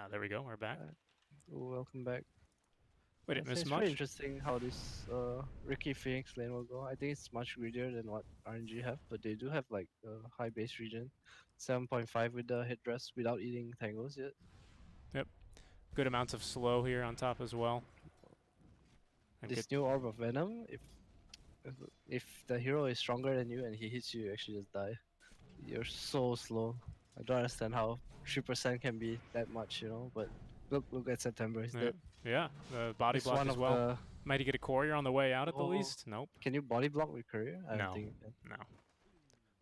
There we go. We're back. Welcome back. We didn't miss It's much. very interesting how this Ricky Phoenix lane will go. I think it's much greedier than what RNG have, but they do have like a high base region, 7.5 with the headdress without eating tangles yet. Yep. Good amounts of slow here on top as well. And This new orb of venom, if the hero is stronger than you and he hits you, you actually just die. You're so slow. I don't understand how 3% can be that much, but look at September. He's dead. Yeah, the body It's block one as of well. the. Might he get a courier on the way out at the Oh, least? Nope. Can you body block with courier? I don't No. think you can. No.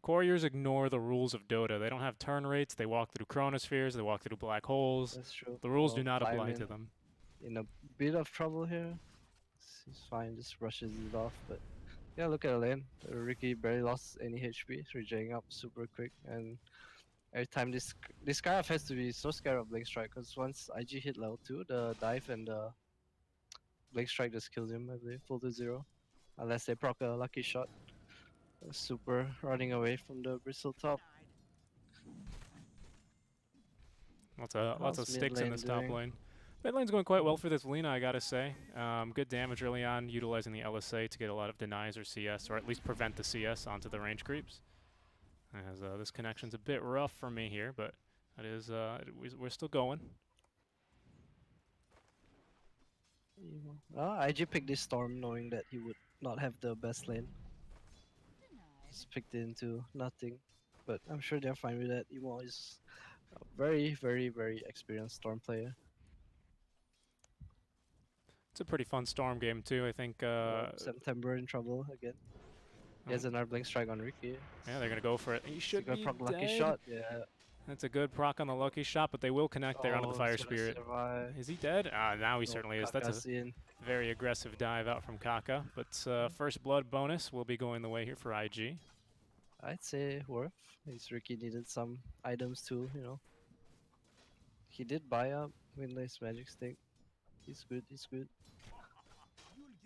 Couriers ignore the rules of Dota. They don't have turn rates. They walk through chronospheres. They walk through black holes. That's true. The rules Well, do not apply Fireman to them. in a bit of trouble here. He's fine, just rushes it off. But yeah, look at the lane. Ricky barely lost any HP, rejecting up super quick. And every time this guy has to be so scared of Blink Strike, because once IG hit level 2, the dive and the Blink Strike just kills him, I believe, full to 0. Unless they proc a lucky shot. Super running away from the bristle top. Lots of sticks in this top doing? lane. Mid lane's going quite well for this Lina, I gotta say. Good damage early on, utilizing the LSA to get a lot of denies or CS, or at least prevent the CS onto the range creeps. As this connection's a bit rough for me here, but it is. We're still going. IG picked this Storm knowing that he would not have the best lane. Just picked it into nothing. But I'm sure they're fine with that. Emo is a very, very, very experienced Storm player. It's a pretty fun Storm game too, I think. September in trouble again. He has another Blink Strike on Ricky. Yeah, they're gonna go for it. He should be proc dead. lucky shot, yeah. That's a good proc on the lucky shot, but they will connect there onto the Fire Spirit. Survive. Is he dead? Now he certainly is. That's a in. very aggressive dive out from Kaka. But first blood bonus will be going the way here for IG. I'd say worth. His Ricky needed some items too, He did buy a Windlace Magic Stick. He's good, he's good.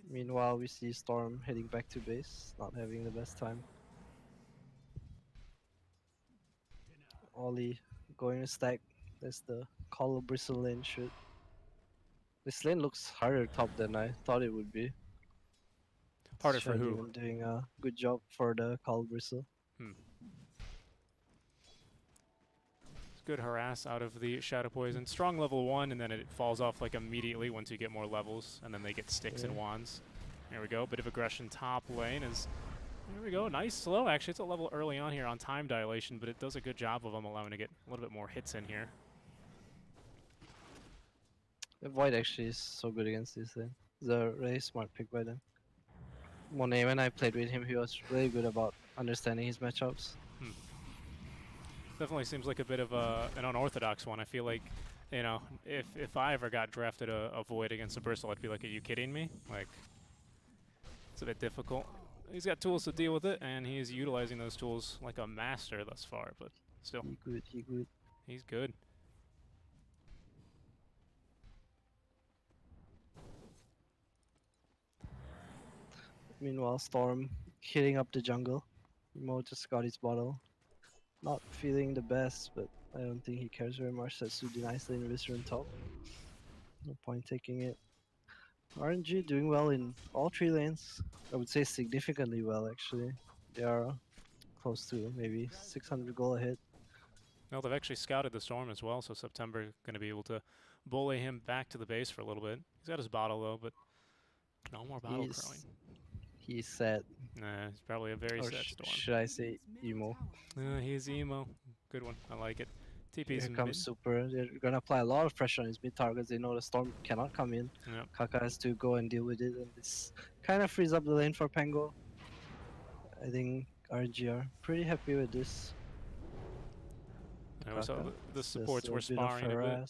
Meanwhile, we see Storm heading back to base, not having the best time. Ollie going to stack. That's the Call of Bristle lane shoot. This lane looks harder top than I thought it would be. Harder for who? Doing a good job for the Call of Bristle. Good harass out of the Shadow Poison. Strong level 1, and then it falls off like immediately once you get more levels, and then they get sticks and wands. There we go. Bit of aggression top lane is. There we go. Nice slow, actually. It's a level early on here on time dilation, but it does a good job of them allowing to get a little bit more hits in here. The Void actually is so good against this lane. It's a really smart pick by them. Monet, when I played with him, he was really good about understanding his matchups. Definitely seems like a bit of an unorthodox one. I feel like, if I ever got drafted a Void against a Bristle, I'd be like, are you kidding me? Like, it's a bit difficult. He's got tools to deal with it, and he's utilizing those tools like a master thus far, but still. He good. He's good. Meanwhile, Storm hitting up the jungle. Mo just got his bottle. Not feeling the best, but I don't think he cares very much. Setsu denies the Invisor top. No point taking it. RNG doing well in all 3 lanes. I would say significantly well, actually. They are close to maybe 600 gold ahead. No, they've actually scouted the Storm as well, so September going to be able to bully him back to the base for a little bit. He's got his bottle, though, but no more bottle crowing. He's sad. Nah, he's probably a very sad Storm. Should I say emo? He's emo. Good one. I like it. TP's Here comes Super. They're gonna apply a lot of pressure on his mid targets. They know the Storm cannot come in. Yep. Kaka has to go and deal with it, and this kind of frees up the lane for Pango. I think RNG are pretty happy with this. So the supports were sparring a bit.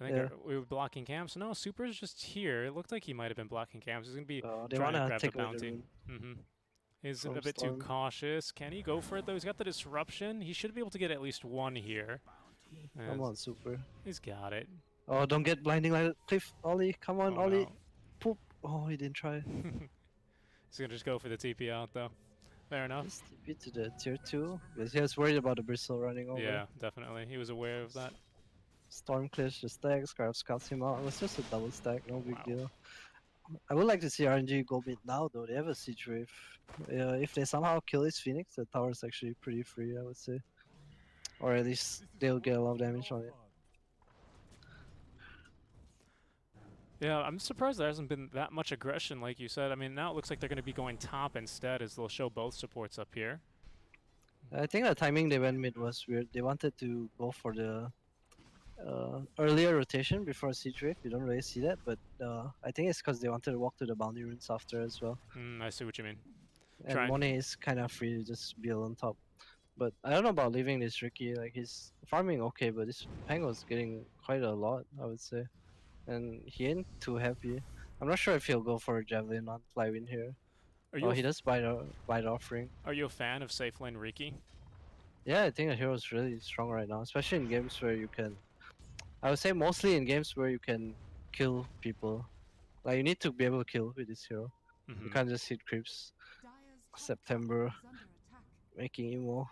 I think we were blocking camps. No, Super's just here. It looked like he might have been blocking camps. He's going to be trying to grab the bounty. He's a bit too cautious. Can he go for it, though? He's got the disruption. He should be able to get at least one here. Come on, Super. He's got it. Oh, don't get blinding like that. Cliff, Ollie, come on, Ollie. No. Poop. Oh, he didn't try. He's going to just go for the TP out, though. Fair enough. Just TP to the tier 2. Because he was worried about the Bristle running over. Yeah, definitely. He was aware of that. Storm clears the stack, Scarf scouts him out. It was just a double stack, no big Wow. deal. I would like to see RNG go mid now though, they have a siege wave. If they somehow kill his Phoenix, the tower is actually pretty free, I would say. Or at least they'll get a lot of damage on it. Yeah, I'm surprised there hasn't been that much aggression, like you said. I mean, now it looks like they're going to be going top instead, as they'll show both supports up here. I think the timing they went mid was weird. They wanted to go for the earlier rotation before siege wave. You don't really see that, but I think it's because they wanted to walk to the boundary runes after as well. I see what you mean. And Trying. Monet is kind of free to just build on top. But I don't know about leaving this Ricky. Like he's farming okay, but this Pango's getting quite a lot, I would say. And he ain't too happy. I'm not sure if he'll go for a javelin on Flywin here. Are you Oh, a he does buy the offering. Are you a fan of safe lane Riki? Yeah, I think the hero's really strong right now, especially in games where you can. I would say mostly in games where you can kill people. Like you need to be able to kill with this hero. You can't just hit creeps. September making emo.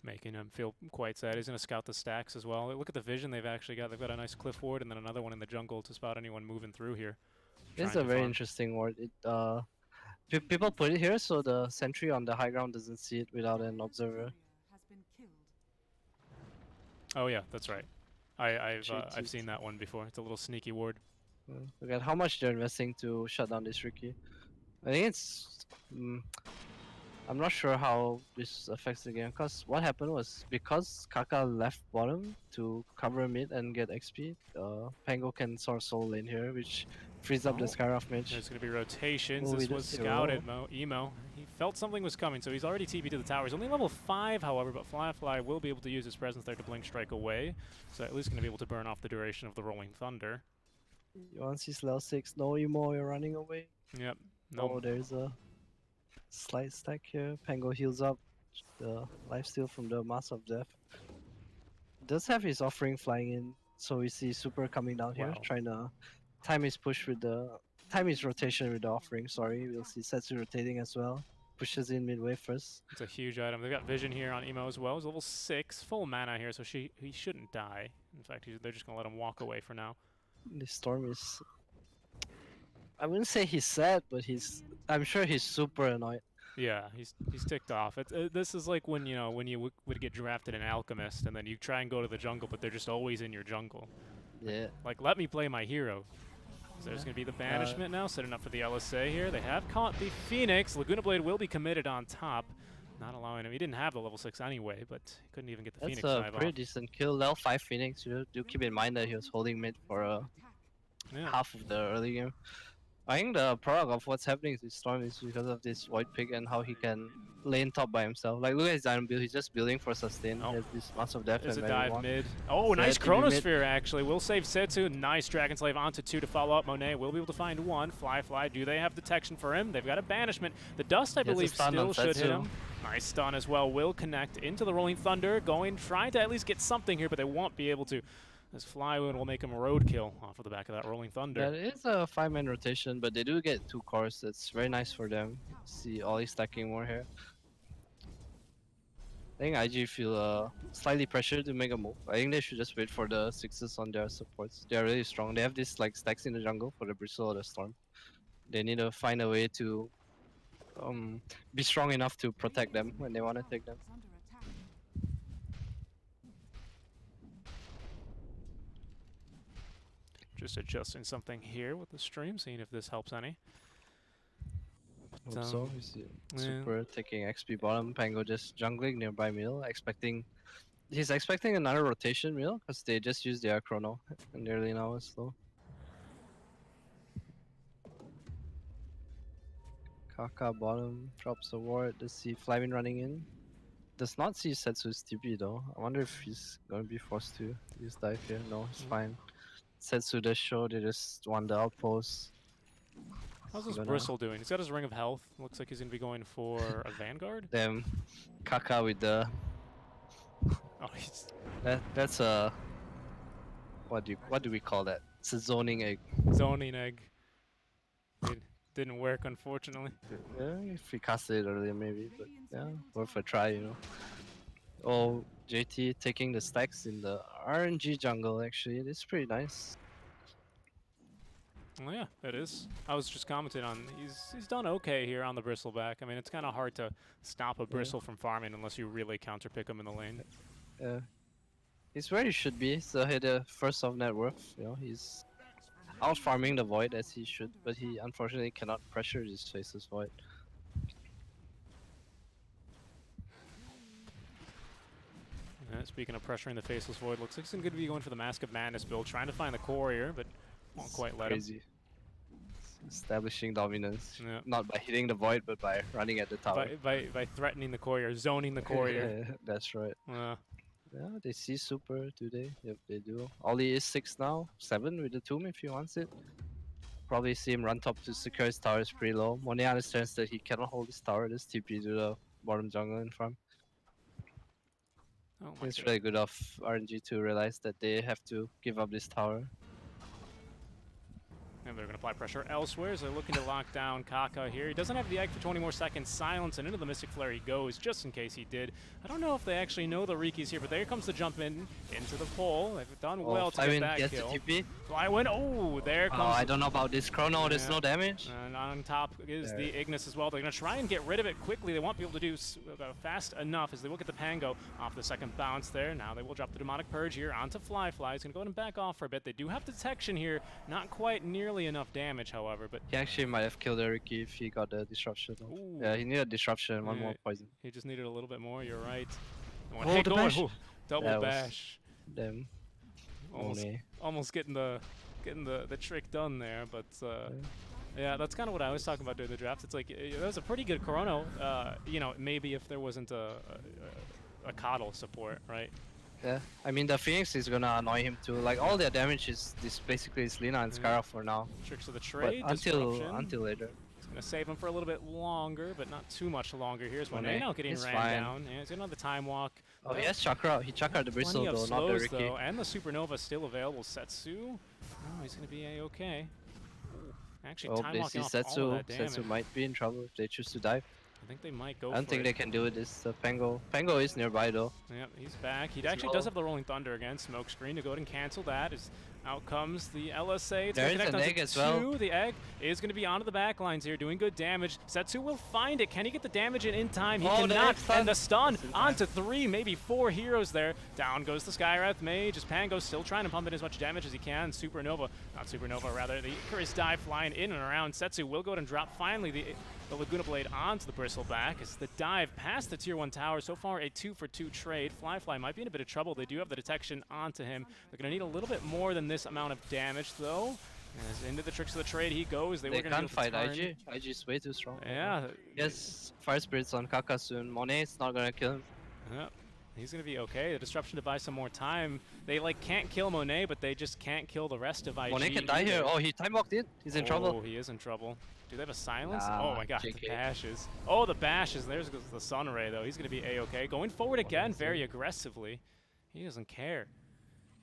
Making him feel quite sad. He's going to scout the stacks as well. Look at the vision they've actually got. They've got a nice cliff ward and then another one in the jungle to spot anyone moving through here. This is Trying a to very farm. interesting ward. People put it here so the sentry on the high ground doesn't see it without an observer. Oh yeah, that's right. I've JT. seen that one before. It's a little sneaky ward. Look at how much they're investing to shut down this Ricky. I think it's. I'm not sure how this affects the game, because what happened was because Kaka left bottom to cover mid and get XP, Pango can source soul lane here, which frees up the Oh, Skyroff mage. There's going to be rotations. Movie This was this scouted, Emo. He felt something was coming, so he's already TP to the tower. He's only level 5, however, but Fly will be able to use his presence there to blink strike away. So at least going to be able to burn off the duration of the Rolling Thunder. Once he's level 6, no emo, you're running away. Yep. No. Oh, there's a slight stack here. Pango heals up the lifesteal from the Mass of Death. Does have his offering flying in, so we see Super coming down here, Wow. trying to time his push with the rotation with the offering. Sorry, we'll see Setsu rotating as well. Pushes in midway first. It's a huge item. They've got vision here on Emo as well. He's level 6, full mana here, so he shouldn't die. In fact, they're just going to let him walk away for now. The storm is. I wouldn't say he's sad, but I'm sure he's super annoyed. Yeah, he's ticked off. This is like when you would get drafted in Alchemist, and then you try and go to the jungle, but they're just always in your jungle. Yeah. Like, let me play my hero. So there's going to be the banishment now, setting up for the LSA here. They have caught the Phoenix. Laguna Blade will be committed on top, not allowing him. He didn't have the level 6 anyway, but he couldn't even get the Phoenix That's a dive pretty off. decent kill. Level 5 Phoenix. You do keep in mind that he was holding mid for Yeah. half of the early game. I think the product of what's happening to Storm is because of this Void Pig and how he can lane top by himself. Like, look at his diamond build, he's just building for sustain. Oh. He has this Mass of Death There's a and dive everyone. mid. Oh, So nice that could be mid. Chronosphere, actually. Will save Setsu. Nice Dragon Slave onto 2 to follow up. Monet will be able to find 1. Fly, do they have detection for him? They've got a banishment. The Dust, I He has a believe, stun still on should hit Setsu. him. Nice stun as well. Will connect into the Rolling Thunder. Trying to at least get something here, but they won't be able to. As Flywood will make him a roadkill off of the back of that Rolling Thunder. That is a 5-man rotation, but they do get 2 cores. That's very nice for them. See Ollie stacking more here. I think IG feel slightly pressured to make a move. I think they should just wait for the 6s on their supports. They are really strong. They have these like stacks in the jungle for the Bristle or the Storm. They need to find a way to be strong enough to protect them when they want to take them. Just adjusting something here with the stream, seeing if this helps any. Hope so. We see yeah. Super taking XP bottom, Pango just jungling nearby middle, he's expecting another rotation middle because they just used their chrono and their lane now is slow. Kaka bottom drops a ward. Let's see Flyvin running in. Does not see Setsu's TP though. I wonder if he's gonna be forced to use dive here. No, it's fine. Setsu does show they just want the outpost. How's this Bristle doing? He's got his Ring of Health. Looks like he's going to be going for a Vanguard. Them Kaka with the Oh, he's that's a what do we call that? It's a zoning egg. zoning egg. It didn't work, unfortunately. Yeah, if we casted it earlier maybe, but yeah, worth a try, you know. Oh, JT taking the stacks in the RNG jungle. Actually, it's pretty nice. Well, yeah, it is. I was just commenting on he's done okay here on the bristleback. I mean, it's kind of hard to stop a Yeah. bristle from farming unless you really counterpick him in the lane. He's where he should be. So he the first of net worth. You know, he's out farming the void as he should, but he unfortunately cannot pressure his faceless void. Speaking of pressuring the faceless void, looks like he's going to be going for the Mask of Madness build, trying to find the courier, but won't quite let him. Crazy. Establishing dominance, Yeah. not by hitting the void, but by running at the tower. By threatening the courier, zoning the courier. That's right. Uh, Yeah, they see super today. Yep, they do. Ollie is 6 now, 7 with the tomb if he wants it. Probably see him run top to secure his tower is pretty low. Monet understands that he cannot hold his tower. Just TP to the bottom jungle in front. oh my It's God. really good of RNG to realize that they have to give up this tower. And they're going to apply pressure elsewhere as they're looking to lock down Kaka here. He doesn't have the egg for 20 more seconds. Silence, and into the Mystic Flare he goes, just in case he did. I don't know if they actually know the Riki's here, but there comes the jump in into the pole. They've done well to get that gets kill. the TP. Flywin, oh, there Oh, comes I don't know about this chrono. There's Yeah. no damage. And on top is There. the Ignis as well. They're going to try and get rid of it quickly. They won't be able to do fast enough as they will get the Pango off the second bounce there. Now they will drop the Demonic Purge here onto Fly. He's going to go ahead and back off for a bit. They do have detection here. Not quite nearly enough damage, however, but He actually might have killed Ricky if he got the disruption. Ooh. Yeah, he needed disruption and one Yeah. more poison. he just needed a little bit more. You're right. Oh, the bash. Double That was- bash. Them. Almost, Monet. almost getting the trick done there, but yeah, that's kind of what I was talking about during the draft. It's like that was a pretty good Chrono. You know, maybe if there wasn't a coddle support, right? Yeah, I mean the Phoenix is gonna annoy him too. Like all their damage is this basically is Lina and Scarra for now. Tricks of the But trade. until later. It's gonna save him for a little bit longer, but not too much longer. Here's Monet, Monet now getting he's ran fine. down. Yeah, he's got another time walk. Oh, he has Chakra. He Chakra the Bristle Plenty of though, not the slows Ricky. though, and the Supernova still available. Setsu, oh, he's gonna be a-okay. Actually, Oh, time they walking see off all Setsu. of that damage. Setsu might be in trouble if they choose to dive. I think they might go I don't for think it. they can do it. This Pango. Pango is nearby though. Yep, he's back. He He's actually does low. have the Rolling Thunder again. Smoke screen to go ahead and cancel that. As out comes the LSA. It's There gonna is connect an onto egg as well. two. The egg is going to be onto the back lines here, doing good damage. Setsu will find it. Can he get the damage in time? He Oh, the cannot. egg stun. And the stun Just in time. onto 3, maybe 4 heroes there. Down goes the Skywrath Mage. As Pango's still trying to pump in as much damage as he can. Supernova, not Supernova, rather. The Icarus dive flying in and around. Setsu will go ahead and drop finally the Laguna Blade onto the Bristleback as the dive past the Tier 1 tower. So far, a 2-for-2 trade. Fly might be in a bit of trouble. They do have the detection onto him. They're going to need a little bit more than this amount of damage, though. As into the tricks of the trade he goes. They were going to can't fight IG. IG is way too strong. Yeah. Yes, Fire Spirits on Kaka soon. Monet's not gonna kill him. Yeah. He's going to be okay. The disruption to buy some more time. They like can't kill Monet, but they just can't kill the rest of IG. Monet can die here. either. Oh, he time walked in. He's in trouble. Oh, he is in trouble. Do they have a silence? Nah, Oh my god, the JK. bashes. Oh, the bashes. There's the Sun Ray, though. He's going to be A-okay. Going forward again very aggressively. He doesn't care.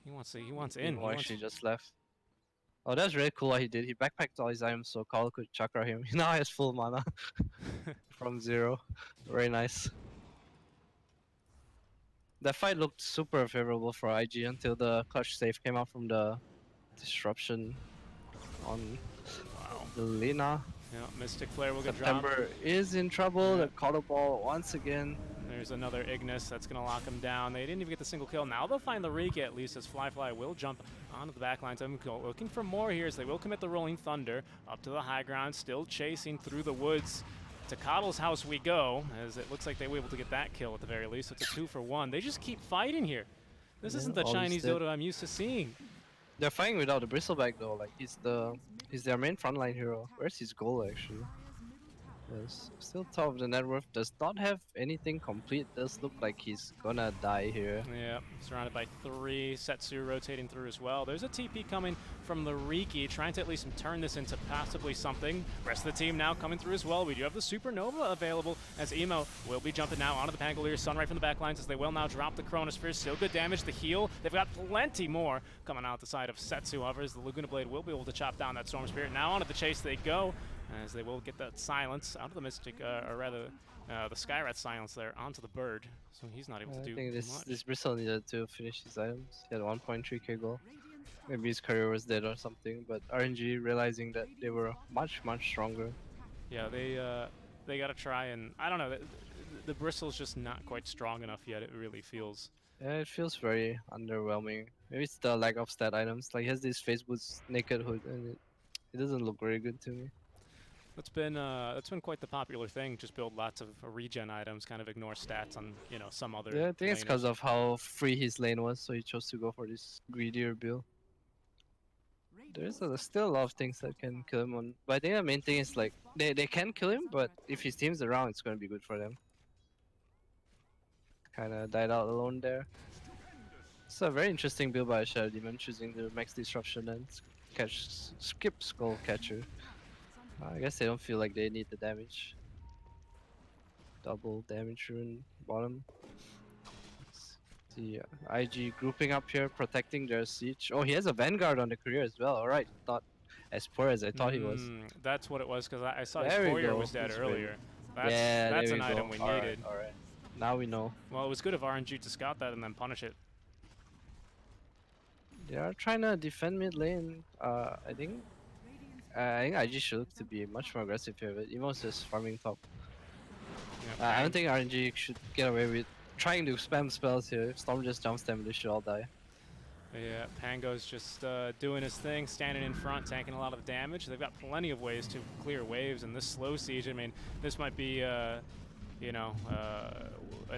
He wants in. He Oh, wants actually just left. Oh, that's really cool what he did. He backpacked all his items so Carl could chakra him. He now has full mana from 0. Very nice. That fight looked super favorable for IG until the clutch save came out from the disruption on Wow. the Lina. Yeah, Mystic Flare will get dropped. September is in trouble. Yeah. The Color Ball once again. There's another Ignis that's going to lock him down. They didn't even get the single kill. Now they'll find the Riki at least as Fly will jump onto the back lines. I'm looking for more here as they will commit the Rolling Thunder up to the high ground, still chasing through the woods. To Coddle's house we go, as it looks like they were able to get that kill at the very least. It's a 2-for-1. They just keep fighting here. This Yeah, isn't the all Chinese is dead. Dota I'm used to seeing. They're fighting without the Bristleback though. Like he's their main frontline hero. Where's his goal actually? Yes, still top of the net worth. Does not have anything complete. Does look like he's gonna die here. Yeah, surrounded by 3. Setsu rotating through as well. There's a TP coming from the Riki, trying to at least turn this into possibly something. Rest of the team now coming through as well. We do have the Supernova available as Emo will be jumping now onto the Pangolier. Sun right from the back lines as they will now drop the Chronosphere. Still good damage. The heal. They've got plenty more coming out the side of Setsu. However, as the Laguna Blade will be able to chop down that Storm Spirit. Now onto the chase they go, as they will get that silence out of the Mystic, or rather The Skyrat silence there onto the bird, so he's not able to I do think much. this Bristle needed to finish his items. He had 1.3k goal. Maybe his career was dead or something, but RNG realizing that they were much stronger. Yeah, they gotta try, and I don't know. The bristle's just not quite strong enough yet. It really feels. Yeah, it feels very underwhelming. Maybe it's the lack of stat items. Like he has this face boots naked hood, and it doesn't look very good to me. That's been quite the popular thing. Just build lots of regen items, kind of ignore stats on some other. Yeah, I think it's laners. because of how free his lane was, so he chose to go for this greedier build. There's still a lot of things that can kill him on, but I think the main thing is like they can kill him, but if his team's around, it's gonna be good for them. Kind of died out alone there. It's a very interesting build by Shadow Demon, choosing the max disruption and skip skull catcher. I guess they don't feel like they need the damage. Double damage rune bottom. The IG grouping up here, protecting their siege. Oh, he has a Vanguard on the career as well. Alright, not as poor as I thought he was. That's what it was, because I saw There his we courier go. was dead He's earlier. ready. That's, Yeah, that's there an we item go. we Alright, needed. alright. Now we know. Well, it was good of RNG to scout that and then punish it. They are trying to defend mid lane. I think IG should look to be much more aggressive here, but Emo's just farming top. Yeah, I don't think RNG should get away with trying to spam spells here. If Storm just jumps them, they should all die. Yeah, Pango's just doing his thing, standing in front, tanking a lot of damage. They've got plenty of ways to clear waves, and this slow siege, I mean, this might be, an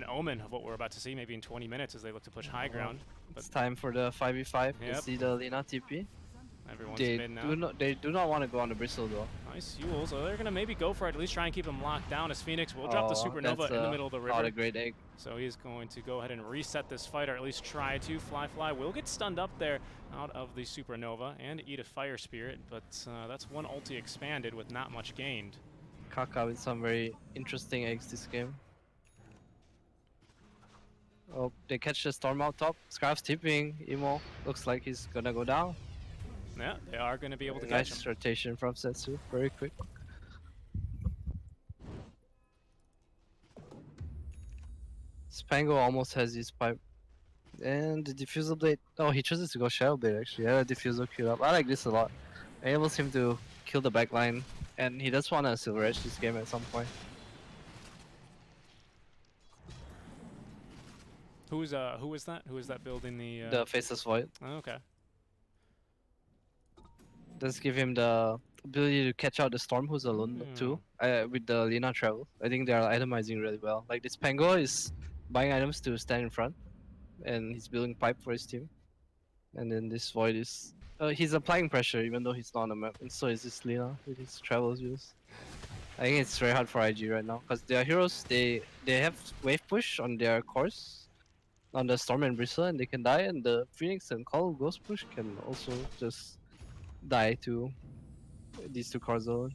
omen of what we're about to see maybe in 20 minutes as they look to push high ground. It's time for the 5v5. Yep. You see the Lina TP. Everyone's They mid now. they do not want to go on the Bristle though. Nice Yule, so they're going to maybe go for it, at least try and keep him locked down as Phoenix will drop the Supernova that's in the middle of the river. Not a great egg. So he's going to go ahead and reset this fight, or at least try to. Fly will get stunned up there out of the Supernova and eat a Fire Spirit, but that's one ulti expanded with not much gained. Kaka with some very interesting eggs this game. Oh, they catch the Storm out top. Scarf's tipping. Emo looks like he's gonna go down. Yeah, they are going to be able to catch him. Nice rotation from Setsu. Very quick. Spango almost has his pipe. And the Diffusal Blade. Oh, he chooses to go Shadow Blade actually. Yeah, Diffusal queued up. I like this a lot. Enables him to kill the backline. And he does want to Silver Edge this game at some point. Who is that? Who is that building the? The Faceless Void. Oh, okay. Does give him the ability to catch out the Storm, who's alone too, with the Lina travel. I think they are itemizing really well. Like this Pango is buying items to stand in front, and he's building pipe for his team. And then this Void is he's applying pressure even though he's not on the map, and so is this Lina with his travels use. I think it's very hard for IG right now because their heroes they have wave push on their course, on the Storm and Bristle, and they can die, and the Phoenix and Call Ghost push can also just die to these two cards alone.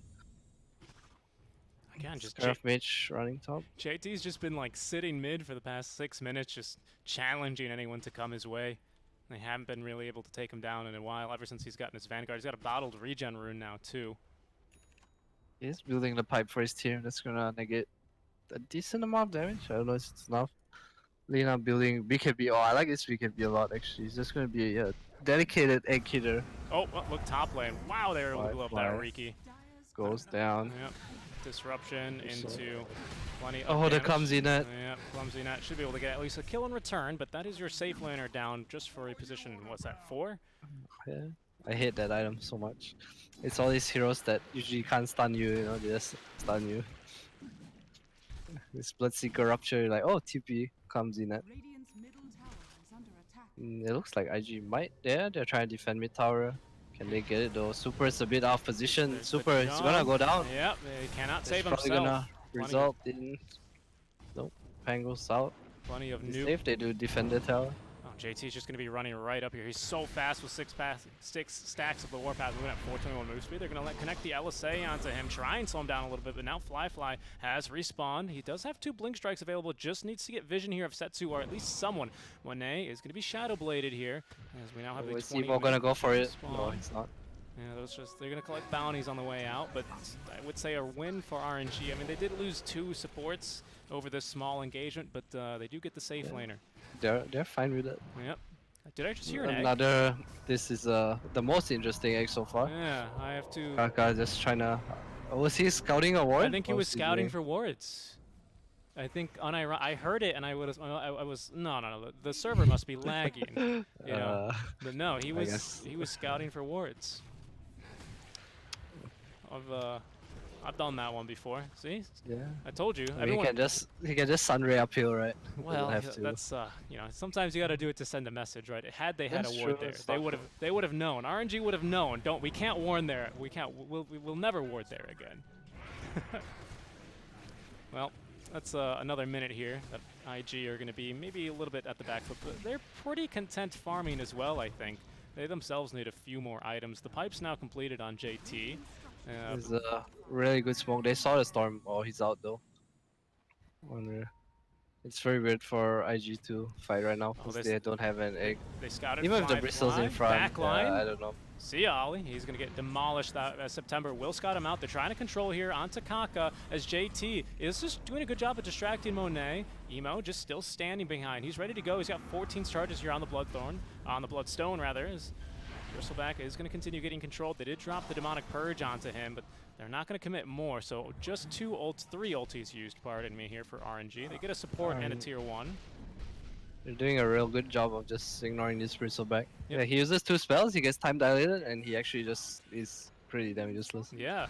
Again, just Scarf Mage running top. JT's just been like sitting mid for the past 6 minutes, just challenging anyone to come his way. They haven't been really able to take him down in a while, ever since he's gotten his Vanguard. He's got a bottled regen rune now too. He's building the pipe for his team. That's gonna negate a decent amount of damage. I don't know if it's enough. Lina building BKB. Oh, I like this BKB a lot actually. He's just gonna be a dedicated egg hitter. Oh, look, top lane. Wow, they were able to blow up that Riki. Goes down. Yep. Disruption into plenty of Oh, damage. the clumsy net. Yeah, clumsy net. Should be able to get at least a kill in return, but that is your safe laner down just for a position, what's that, 4? Yeah. I hate that item so much. It's all these heroes that usually can't stun you, you know, they just stun you. This Bloodseeker Rupture, you're like, oh, TP comes in it. It looks like IG might, they're trying to defend mid tower. Can they get it though? Super is a bit out of position. There's Super is gonna go down. Yep, they cannot save It's probably himself. gonna result in... Nope, Pango's out. Plenty of It's nuke. safe, they do defend the tower. Oh, JT's just going to be running right up here. He's so fast with 6 stacks of the Warpath, moving at 421 move speed. They're going to connect the LSA onto him, try and slow him down a little bit, but now Fly has respawned. He does have 2 Blink Strikes available, just needs to get vision here of Setsu, or at least someone. Monet is going to be Shadow Bladed here, as we now have a 20 Evo gonna go for it. spawn. No, it's not. Yeah, they're going to collect bounties on the way out, but I would say a win for RNG. I mean, they did lose 2 supports over this small engagement, but they do get the safe laner. They're fine with it. Yep. Did I just hear an egg? Another. This is the most interesting egg so far. Yeah, I have to. Kaka just trying to. Was he scouting a ward? I think he was scouting for wards. I think I heard it and I was no. The server must be lagging, you know. But no, he was scouting for wards. I've done that one before. See? Yeah. I told you. I mean, he can just sunray uphill, right? Well, that's you know, sometimes you got to do it to send a message, right? Had they had a ward there, they would have known. RNG would have known. We can't warn there. We'll never ward there again. Well, that's another minute here that IG are going to be maybe a little bit at the back foot, but they're pretty content farming as well, I think. They themselves need a few more items. The pipe's now completed on JT. It's a really good smoke. They saw the storm. Oh, he's out though. Wonder. It's very weird for IG to fight right now because they don't have an egg. They scouted. Even if the bristles in front, backline. I don't know. See Ollie, he's going to get demolished that September. Will scout him out. They're trying to control here onto Kaka as JT is just doing a good job of distracting Monet. Emo just still standing behind. He's ready to go. He's got 14 charges here on the Bloodstone rather. As Bristleback is going to continue getting controlled. They did drop the Demonic Purge onto him, but they're not going to commit more. So just 3 ultis used, pardon me, here for RNG. They get a support and a tier 1. They're doing a real good job of just ignoring this Bristleback. Yep. Yeah, he uses 2 spells, he gets time dilated, and he actually just is pretty damn useless. Yeah,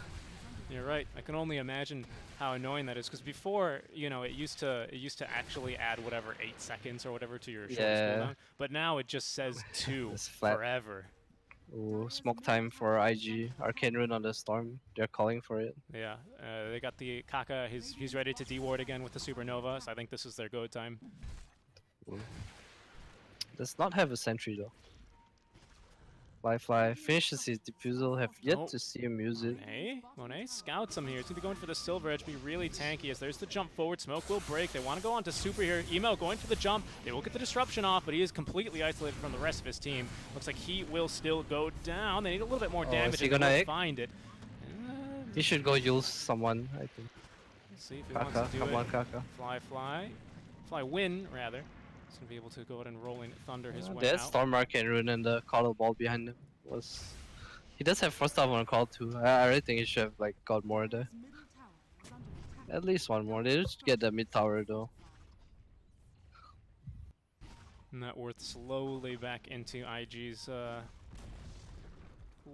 you're right. I can only imagine how annoying that is, because before, you know, it used to actually add whatever 8 seconds or whatever to your short cooldown, but now it just says 2 forever. Ooh, smoke time for IG. Arcane Rune on the Storm. They're calling for it. Yeah, they got the Kaka. He's ready to deward again with the Supernova, so I think this is their go time. Ooh. Does not have a sentry though. Fly finishes his diffusal. Have yet to see him use it. Monet scouts him here. He's going to be going for the Silver Edge, be really tanky as there's the jump forward. Smoke will break. They want to go on to Super here. Emo going for the jump. They will get the disruption off, but he is completely isolated from the rest of his team. Looks like he will still go down. They need a little bit more damage. Is he gonna find it. He should go use someone, I think. Let's see if he wants to do come it. on, Kaka. Fly win, rather. He's going to be able to go ahead and Rolling Thunder his way out. There's Storm Arcane Rune and the Coddle Ball behind him. He does have first time on call too. I really think he should have like got more there. At least one more. They just get the mid tower though. Net worth slowly back into IG's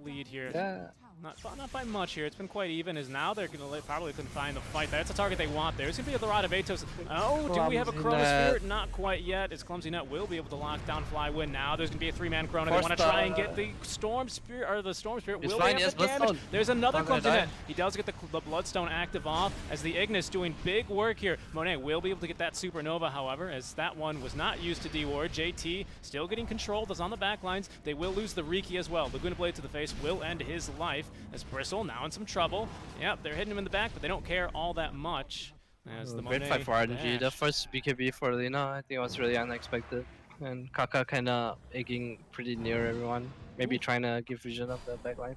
lead here. Yeah. Not by much here. It's been quite even. As now they're going to probably confine the fight. That's a target they want there. It's going to be a Dorada Vatos. Oh, do we have a Chrono Spirit? Not quite yet. As Clumsy Net will be able to lock down Fly Win. Now there's going to be a 3-man Chrono. They want to try and get the Storm Spirit, or the Storm Spirit will be able to damage. There's another Clumsy Net. He does get the Bloodstone active off as the Ignis doing big work here. Monet will be able to get that Supernova, however, as that one was not used to deward. JT still getting controlled as on the back lines. They will lose the Riki as well. Laguna Blade to the face will end his life as Bristle now in some trouble. Yep, they're hitting him in the back, but they don't care all that much. As the great fight for RNG. The first BKB for Lina, I think, was really unexpected. And Kaka kind of egging pretty near everyone. Maybe trying to give vision of the backline.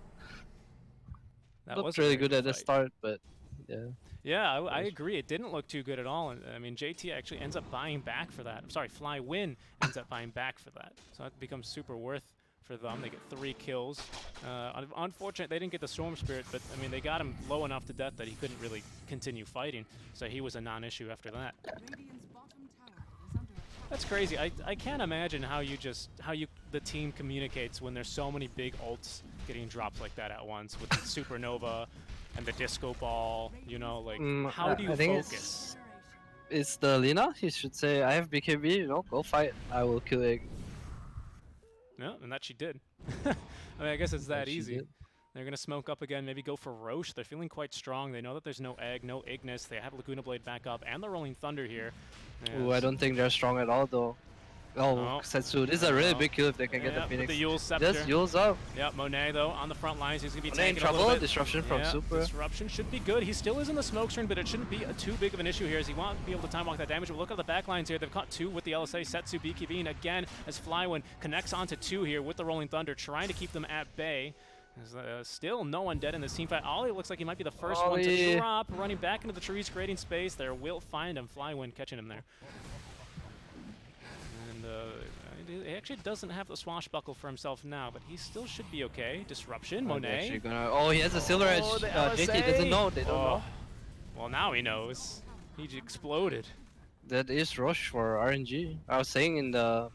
That looked really good at the start, but yeah. Yeah, I agree. It didn't look too good at all. I mean, JT actually ends up buying back for that. I'm sorry, Fly Win ends up buying back for that. So that becomes super worth for them. They get 3 kills. Unfortunate they didn't get the Storm Spirit, but I mean they got him low enough to death that he couldn't really continue fighting, so he was a non-issue after that. That's crazy. I can't imagine how the team communicates when there's so many big ults getting dropped like that at once with the Supernova and the Disco Ball. You know, like how do you focus? It's the Lina. He should say, "I have BKB. You know, go fight. I will kill egg." No, and that she did. I mean, I guess it's that easy. They're going to smoke up again, maybe go for Roche. They're feeling quite strong. They know that there's no Egg, no Ignis. They have Laguna Blade back up and the Rolling Thunder here. Ooh, I don't think they're strong at all, though. Oh, Setsu. This is a really big kill if they can get the Phoenix. The Yule Scepter. Just Yule's up. Yeah, Monet, though, on the front lines. He's going to be taking a little bit. Disruption from Super. Disruption should be good. He still is in the smoke screen, but it shouldn't be too big of an issue here as he won't be able to time walk that damage. But look at the back lines here. They've caught 2 with the LSA. Setsu BKBing again as Flywin connects onto 2 here with the Rolling Thunder, trying to keep them at bay. There's, still no one dead in this team fight. Ollie looks like he might be the first one to Ollie. drop, running back into the trees, creating space. There will find him. Flywind catching him there. And he actually doesn't have the swashbuckle for himself now, but he still should be okay. Disruption, Monet. Oh, he has a silver edge. the JT doesn't know. They don't know. Well, now he knows. He just exploded. That is rush for RNG. I was saying in the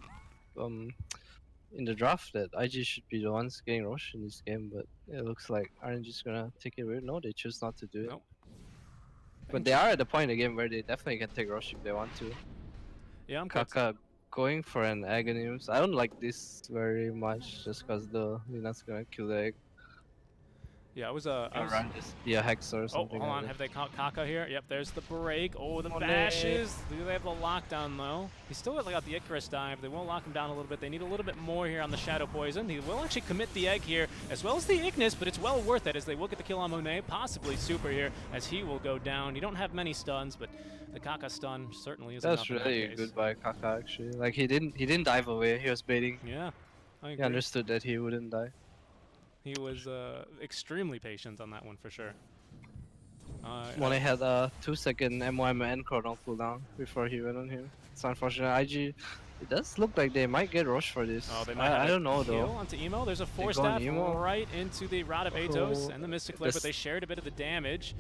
draft that IG should be the ones getting rush in this game, but it looks like RNG's gonna take it weird. No, they choose not to do it. Nope. But they are at the point in the game where they definitely can take rush if they want to. Yeah, I'm Kaka going for an Agonimus. I don't like this very much just because the Lina's gonna kill the egg. Yeah, I was Run this be a Hex or Oh, something. hold like on. that. Have they caught Kaka here? Yep, there's the break. Oh, the Monet. bashes. Do they have the lockdown, though? He's still got the Icarus dive. They will lock him down a little bit. They need a little bit more here on the Shadow Poison. He will actually commit the egg here, as well as the Ignis, but it's well worth it, as they will get the kill on Monet. Possibly Super here, as he will go down. You don't have many stuns, but the Kaka stun certainly is enough. That's in that really case. good by Kaka actually. Like he didn't dive away. He was baiting. Yeah, I He agree. understood that he wouldn't die. He was extremely patient on that one for sure. Monet had a 2-second MOM and chrono cooldown before he went on him. It's unfortunate. IG, it does look like they might get rush for this. Oh, they might I don't know kill though. onto Emo. There's a They force go on staff Emo. right into the Rod of Atos Oh, and the Mystic Flare, but this- they shared a bit of the damage.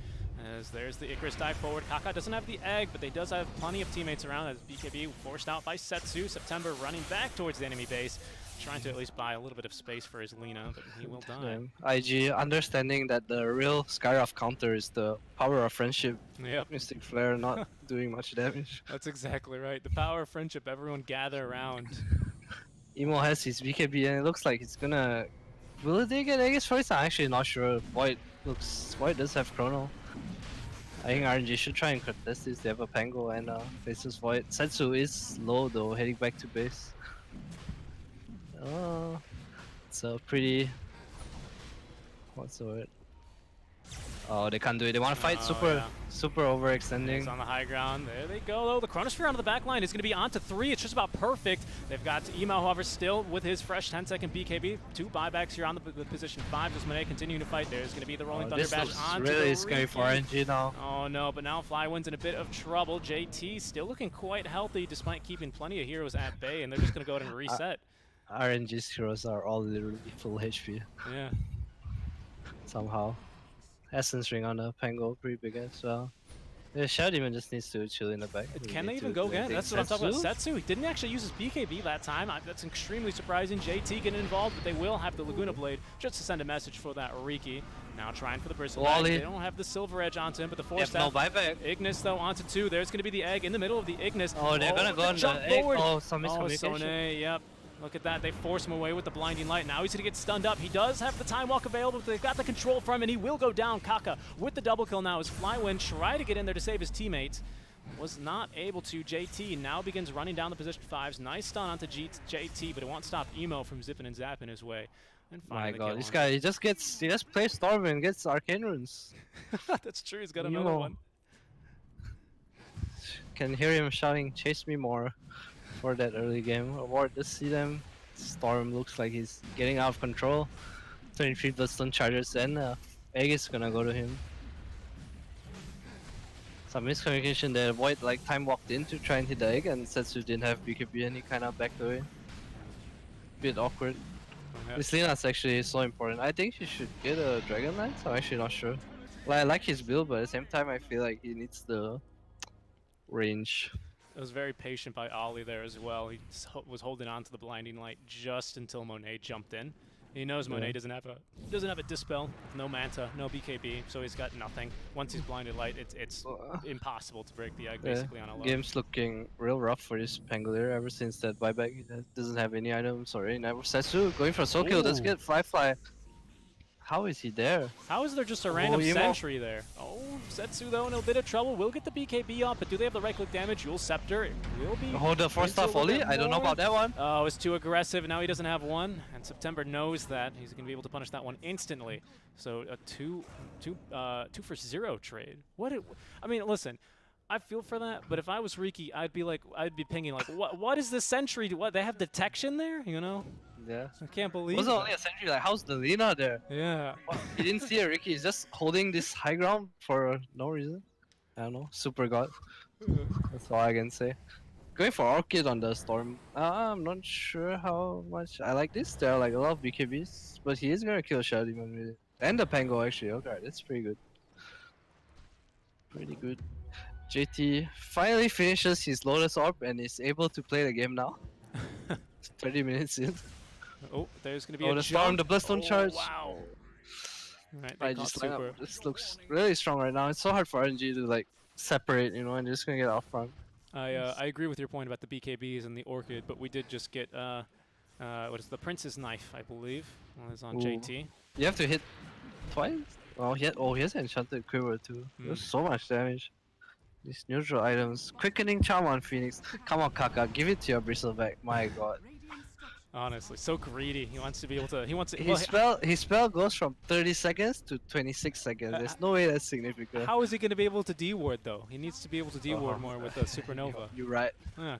As there's the Icarus dive forward. Kaka doesn't have the egg, but they does have plenty of teammates around, as BKB forced out by Setsu. September running back towards the enemy base, trying to at least buy a little bit of space for his Lina, but he will die. IG understanding that the real Skyroth counter is the power of friendship. Yep, Mystic Flare not doing much damage. that's exactly right. The power of friendship, everyone gather around. Emo has his BKB and it looks like it's gonna... Will they get Aegis first? I'm actually not sure. Void does have chrono. I think RNG should try and contest this. They have a Pango and faces Void. Setsu is low though, heading back to base. Oh, it's a pretty... What's the word? Oh, they can't do it. They want to fight. Oh, Super He's overextending. on the high ground. There they go, though. The Chronosphere onto the back line is going to be onto 3. It's just about perfect. They've got Emo, however, still with his fresh 10-second BKB. 2 buybacks here on the position 5. Does Monet continuing to fight? There's going to be the Rolling Thunder This Bash looks onto really the scary for Riki. RNG now. Oh, no, but now Flywind's in a bit of trouble. JT still looking quite healthy despite keeping plenty of heroes at bay, and they're just going to go ahead and reset. RNG's heroes are all literally full HP Yeah. somehow. Essence ring on the Pango, pretty big as well. Yeah, Shadow Demon just needs to chill in the back. Can they even go again? That's what I'm talking about. Setsu, he didn't actually use his BKB that time. That's extremely surprising. JT getting involved, but they will have the Laguna Blade just to send a message for that Riki. Now trying for the Bristle Back. Wally. They don't have the Silver Edge onto him, but the They Force have no Staff. buyback. Ignis, though, onto 2. There's going to be the egg in the middle of the Ignis. Oh, they're gonna go on jump the egg. forward. Oh, some Oh, miscommunication. Sone, yep. Look at that. They force him away with the Blinding Light. Now he's going to get stunned up. He does have the Time Walk available, but they've got the control from him, and he will go down. Kaka with the double kill now as Flywind try to get in there to save his teammates. Was not able to. JT now begins running down the position 5s. Nice stun onto JT, but it won't stop Emo from zipping and zapping his way. And My the god, kill this on guy, he just plays Storm and gets Arcane Runes. him. That's true. He's got another Emo. one. Can hear him shouting, "Chase me more," for that early game. Award, just see them. Storm looks like he's getting out of control. 23 Bloodstone Chargers and Egg is gonna go to him. Some miscommunication there. Void like time walked in to try and hit the egg, and Setsu didn't have BKB and he kind of backed away. Bit awkward. Yeah. This Lina's actually so important. I think he should get a Dragon Lance. I'm actually not sure. Like, I like his build, but at the same time, I feel like he needs the range. It was very patient by Ollie there as well. He was holding on to the Blinding Light just until Monet jumped in. He knows Monet doesn't have a Dispel, no Manta, no BKB, so he's got nothing. Once he's Blinded Light, it's impossible to break the egg basically on a low. Game's looking real rough for this Pangolier ever since that buyback. He doesn't have any items or any never. Setsu going for a soul kill. Let's get Fly. How is he there? How is there just a random Emo. sentry there? Oh, Setsu though in a bit of trouble. Will get the BKB off, but do they have the right click damage? You'll Scepter. It will be. Hold the force staff volley. I don't know about that one. Oh, it's too aggressive. Now he doesn't have one, and September knows that. He's going to be able to punish that one instantly. So a 2 for 0 trade. I mean, listen. I feel for that, but if I was Riki, I'd be pinging like, what is this sentry? What, they have detection there, you know? Yeah. I can't believe Wasn't that. only a sentry, like, how's the Lina there? Yeah. He didn't see a Ricky, he's just holding this high ground for no reason. I don't know, super god. That's all I can say. Going for Orchid on the Storm, I'm not sure how much I like this. There are like a lot of BKBs, but he is gonna kill Shadow Demon with it. And the Pango actually, okay, that's pretty good. Pretty good. JT finally finishes his Lotus Orb and is able to play the game now. 30 minutes in. Oh, there's gonna be Oh, a the jump. Storm, the Bloodstone charge. Wow. Alright, they I caught just line super. up. This looks really strong right now. It's so hard for RNG to like separate, you know, and they're just gonna get off front. I agree with your point about the BKBs and the Orchid, but we did just get what is the Prince's Knife, I believe. Well, it's on Ooh. JT. You have to hit twice? He has Enchanted Quiver too. There's so much damage. These neutral items. Quickening Charm on Phoenix. Come on, Kaka, give it to your Bristleback. My god. Honestly, so greedy. He wants to be able to. He wants to. His spell goes from 30 seconds to 26 seconds. There's no way that's significant. How is he going to be able to D-ward though? He needs to be able to D-ward more with the Supernova. You're right.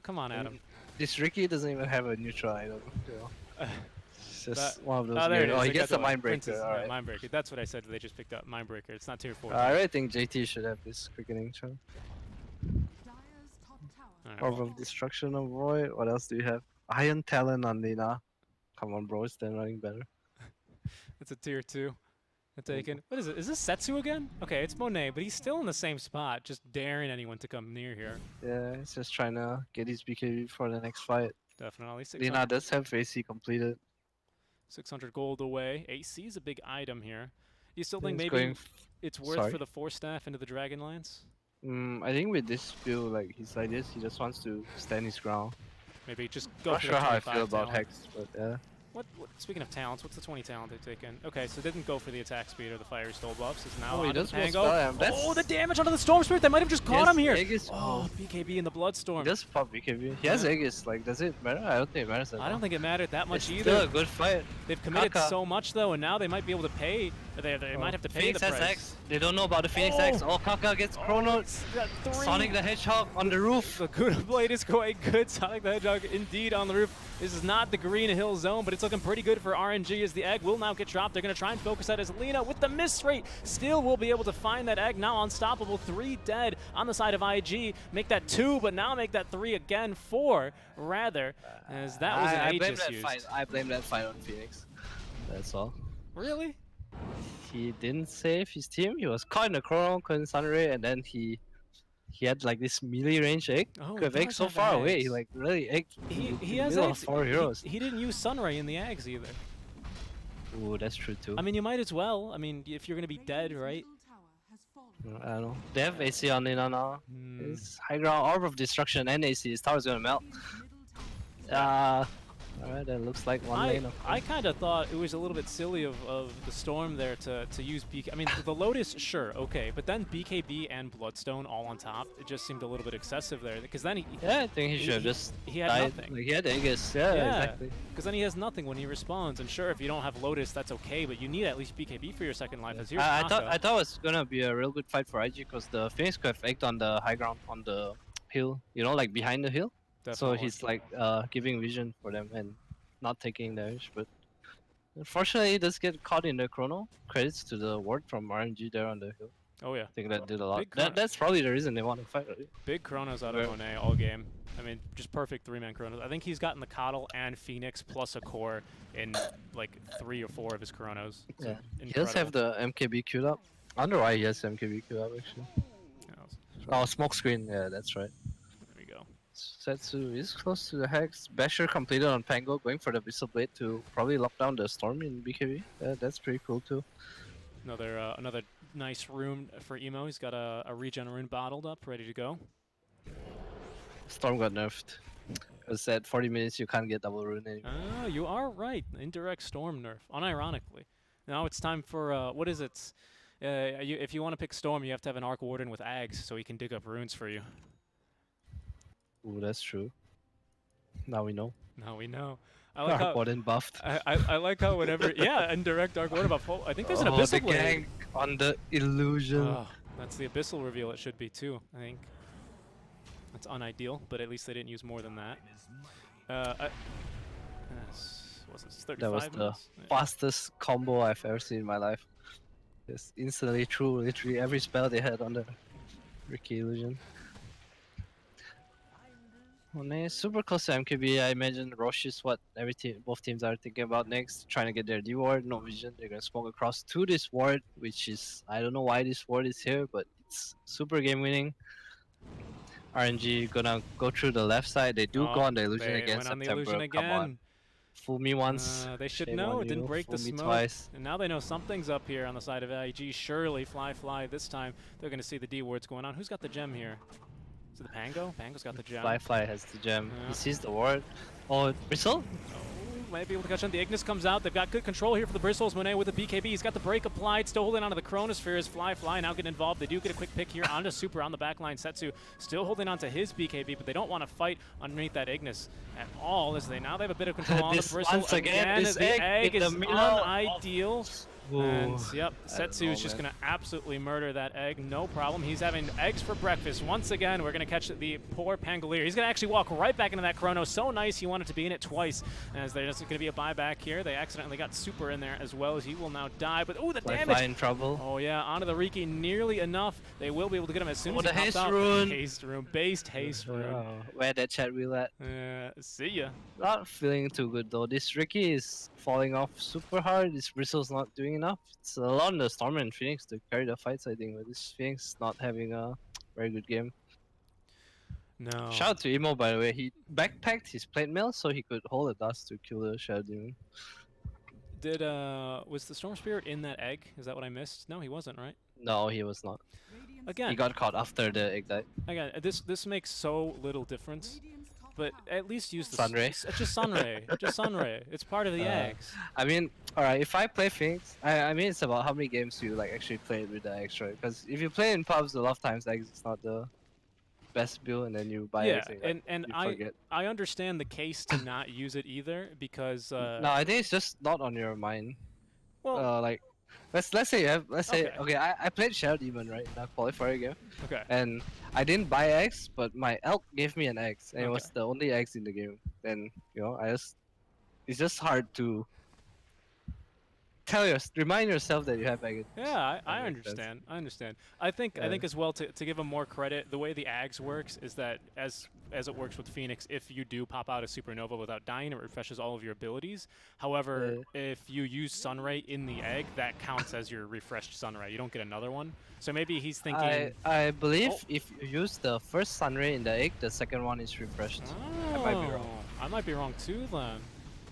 Come on, Adam. This Ricky doesn't even have a neutral item. You know? It's just one of those. There it is. He They gets got the Mindbreaker. yeah, Alright. Mindbreaker. That's what I said. They just picked up Mindbreaker. It's not tier 4. I really think JT should have this Quickening Charm. Alright, Orb well, of Destruction of Void. What else do you have? Iron Talon on Lina. Come on, bro. It's then running better. it's a tier 2. Taken. What is it? Is this Setsu again? Okay, it's Monet, but he's still in the same spot, just daring anyone to come near here. Yeah, he's just trying to get his BKB for the next fight. Definitely. Lina does have AC completed. 600 gold away. AC is a big item here. You still think He's maybe it's worth Sorry? for the 4-staff into the Dragon Lines? I think with this build, like he's like this, he just wants to stand his ground. Maybe just go Not for sure the how I 25 feel about talent. Hex, but yeah. Speaking of talents, what's the 20 talent they've taken? Okay, so didn't go for the attack speed or the fiery stole buffs. Is now Oh, he onto does the go Pango. spell him. That's- Oh, the damage onto the Storm Spirit! That might have just caught Yes, him here. Aegis- Oh, BKB in the Bloodstorm. He does pop BKB. He has Aegis. Like, does it matter? I don't think it matters. I don't think it mattered that much it's either. still a good fight. They've committed Kaka. so much though, and now they might be able to pay. They might have to pay Phoenix the has price. X. They don't know about the Phoenix Oh. X. Oh, Kaka gets Chrono. Got 3. Sonic the Hedgehog on the roof. The Gouda Blade is quite good. Sonic the Hedgehog indeed on the roof. This is not the Green Hill zone, but it's looking pretty good for RNG as the egg will now get dropped. They're going to try and focus that as Lina with the miss rate. Still will be able to find that egg. Now unstoppable. 3 dead on the side of IG. Make that 2, but now make that 3 again. 4, rather, as that was an blame Aegis that used. fight. I blame that fight on Phoenix. That's all. Really? He didn't save his team. He was caught in the Chrono, couldn't Sunray, and then he had like this melee range egg. Oh, Could have he egged does so have far away. eggs. He like really egged. He in the has middle eggs. of 4 heroes. He didn't use Sunray in the eggs either. Ooh, that's true too. I mean, you might as well. I mean, if you're going to be dead, right? I don't know. They have AC on Lina now. Hmm. It's high ground, Orb of Destruction, and AC. His tower's gonna melt. Alright, that looks like one lane. I kind of thought it was a little bit silly of the Storm there to use BK. I mean, the Lotus, sure, okay, but then BKB and Bloodstone all on top, it just seemed a little bit excessive there. Because then Yeah, I think he should have just he had died. nothing. Like, he had Aegis. Yeah, exactly. Because then he has nothing when he respawns. And sure, if you don't have Lotus, that's okay, but you need at least BKB for your second life. As here's I thought Naka. it was gonna be a real good fight for IG because the Phoenix could have egged on the high ground on the hill. You know, like behind the hill. Definitely. So he's like giving vision for them and not taking damage. But unfortunately, he does get caught in the Chrono. Credits to the ward from RNG there on the hill. Oh yeah, I think that did a lot. Big Chrono. That's probably the reason they want to fight. Right? big Chronos out of Monet all game. I mean, just perfect 3-man Chronos. I think he's gotten the Coddle and Phoenix plus a core in like 3 or 4 of his Chronos. It's Yeah, he does have the MKB queued up. I wonder why he has MKB queued up actually. Oh, smoke screen. Yeah, that's right. There we go. Setsu is close to the Hex. Basher completed on Pango, going for the Whistle Blade to probably lock down the Storm in BKB. That's pretty cool too. Another nice rune for Emo. He's got a regen rune bottled up, ready to go. Storm got nerfed. Because at 40 minutes you can't get double rune anymore. Ah, you are right. Indirect Storm nerf, unironically. Now it's time for, what is it? If you want to pick Storm, you have to have an Arc Warden with Ags so he can dig up runes for you. Ooh, that's true. Now we know. Now we know. I like how Warden buffed. I like how whenever indirect Arc Warden buff. I think there's an Abyssal the Blade. gang on the illusion. Oh, that's the Abyssal reveal it should be too, I think. That's unideal, but at least they didn't use more than that. Yes, was this? 35 That was the minutes? Yeah. fastest combo I've ever seen in my life. Just instantly threw literally every spell they had on the Ricky Illusion. Monet super close to MKB. I imagine Roche is what both teams are thinking about next, trying to get their D ward. No vision. They're gonna smoke across to this ward, which is I don't know why this ward is here, but it's super game winning. RNG gonna go through the left side. They do go on the illusion They again. went on the September. illusion Come on. again. Fool me once. They should shame know. on It didn't you. break the Fool me smoke. twice. And now they know something's up here on the side of IG. Surely, fly. This time, they're going to see the D wards going on. Who's got the gem here? Is it the Pango? Pango's got the gem. Fly has the gem. Yeah. He sees the ward. Oh, Bristle? Oh, might be able to catch on. The Ignis comes out. They've got good control here for the Bristles. Monet with the BKB. He's got the break applied. Still holding onto the Chronospheres. Fly now getting involved. They do get a quick pick here onto Super on the backline. Setsu still holding onto his BKB, but they don't want to fight underneath that Ignis at all. As they have a bit of control on the Bristle. Once again, this the egg in is the middle unideal. And Ooh. yep, Setsu is just going to absolutely murder that egg. No problem. He's having eggs for breakfast. Once again, we're going to catch the poor Pangolier. He's going to actually walk right back into that Chrono. So nice. He wanted to be in it twice. As there's going to be a buyback here. They accidentally got Super in there as well, as he will now die. But, oh, the damage. In trouble. Oh, yeah. Onto the Riki. Nearly enough. They will be able to get him as soon as he the pops haste out. rune. Haste rune. Based haste rune. Where that chat wheel at? See ya. Not feeling too good though. This Ricky is falling off super hard. This Bristle's not doing enough. It's a lot on the Storm and Phoenix to carry the fights, I think, but this Phoenix is not having a very good game. No. Shout out to Emo, by the way. He backpacked his plate mail so he could hold a dust to kill the Shadow Demon. Was the Storm Spirit in that egg? Is that what I missed? No, he wasn't, right? No, he was not. Again, He got caught after the egg died. again, this makes so little difference. But at least use the Sunray. Just Sunray. Just Sunray. It's part of the eggs. I mean, alright, if I play Phoenix, I mean it's about how many games you like actually play it with the eggs, right? Because if you play in pubs a lot of times, eggs is not the best build, and then you buy Yeah, everything. and you I forget. I understand the case to not use it either because No, I think it's just not on your mind. well Like, let's say you have okay, I played Shadow Demon right in a qualifier game, okay. and I didn't buy eggs, but my elk gave me an eggs, and it was Okay. the only eggs in the game. Then it's just hard to remind yourself that you have eggs. Yeah, I That makes sense. understand. I understand. I think as well to give him more credit, the way the Ags works is that as it works with Phoenix, if you do pop out a Supernova without dying, it refreshes all of your abilities. However, if you use Sunray in the egg, that counts as your refreshed Sunray. You don't get another one. So maybe he's thinking. I believe Oh. if you use the first Sunray in the egg, the second one is refreshed. I might be wrong. I might be wrong too then.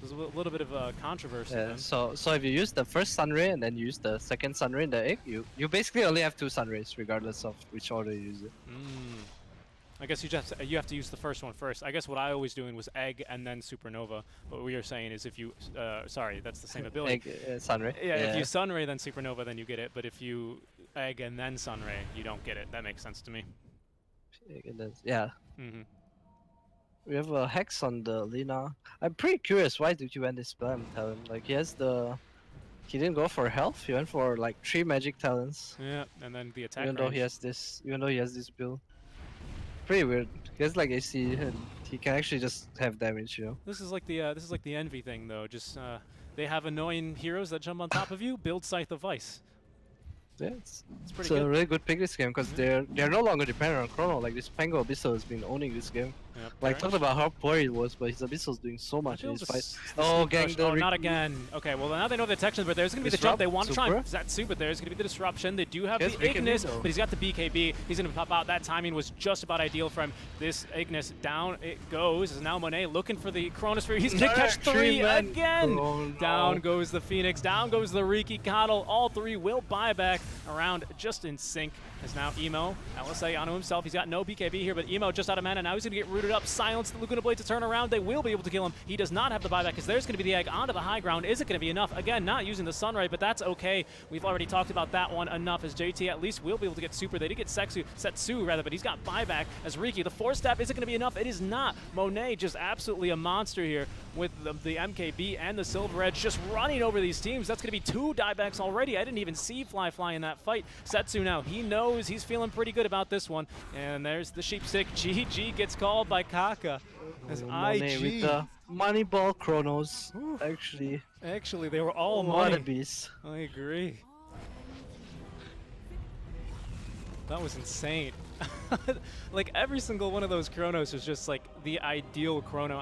There's a little bit of controversy Yeah, then. so if you use the first Sunray and then use the second Sunray in the egg, you basically only have two Sunrays regardless of which order you use it. I guess you have to use the first one first. I guess what I always doing was egg and then supernova. What we are saying is if you sorry, that's the same ability. Egg, Sunray. Yeah, if you sunray then supernova, then you get it. But if you egg and then sunray, you don't get it. That makes sense to me. Yeah. Mm-hmm. We have a Hex on the Lina. I'm pretty curious, why did you end this spell talent? Like he didn't go for health, he went for like 3 magic talents. Yeah, and then the attack Even though he has this build. Pretty weird. He has like AC and he can actually just have damage, you know. This is like the envy thing though. Just they have annoying heroes that jump on top of you. Build Scythe of Vice. Yeah, It's pretty it's good. a really good pick this game because they're no longer dependent on Chrono. Like this Pango Abyssal has been owning this game. Yeah, Like talked about how poor it was, but his Abyssal's doing so much in Build his a fight. s- Oh, sneak gang rush. the Oh, not again. Okay, well now they know the detection, but there's gonna be the jump. They want to try and Zatsu, but there's gonna be the disruption. They do have Yes, the we can Ignis, do though. but he's got the BKB. He's gonna pop out. That timing was just about ideal for him. This Ignis down it goes. Is now Monet looking for the Chronosphere. He's gonna catch 3 man. again. Oh, no. Down goes the Phoenix. Down goes the Riki Coddle. All 3 will buy back around just in sync. As now Emo, LSA onto himself. He's got no BKB here, but Emo just out of mana. Now he's going to get rooted up. Silence the Laguna Blade to turn around. They will be able to kill him. He does not have the buyback because there's going to be the egg onto the high ground. Is it going to be enough? Again, not using the Sunray, but that's okay. We've already talked about that one enough as JT at least will be able to get super. They did get Setsu rather, but he's got buyback as Riki. The 4-step, is it going to be enough? It is not. Monet just absolutely a monster here with the MKB and the Silver Edge just running over these teams. That's going to be 2 diebacks already. I didn't even see Fly in that fight. Setsu now, he knows he's feeling pretty good about this one. And there's the Sheep Stick. GG gets called by Kaka. As Monet with IG. the Moneyball Chronos. Whew. Actually, Actually, they were all what a money. beast. I agree. That was insane. Like every single one of those chronos was just like the ideal chrono.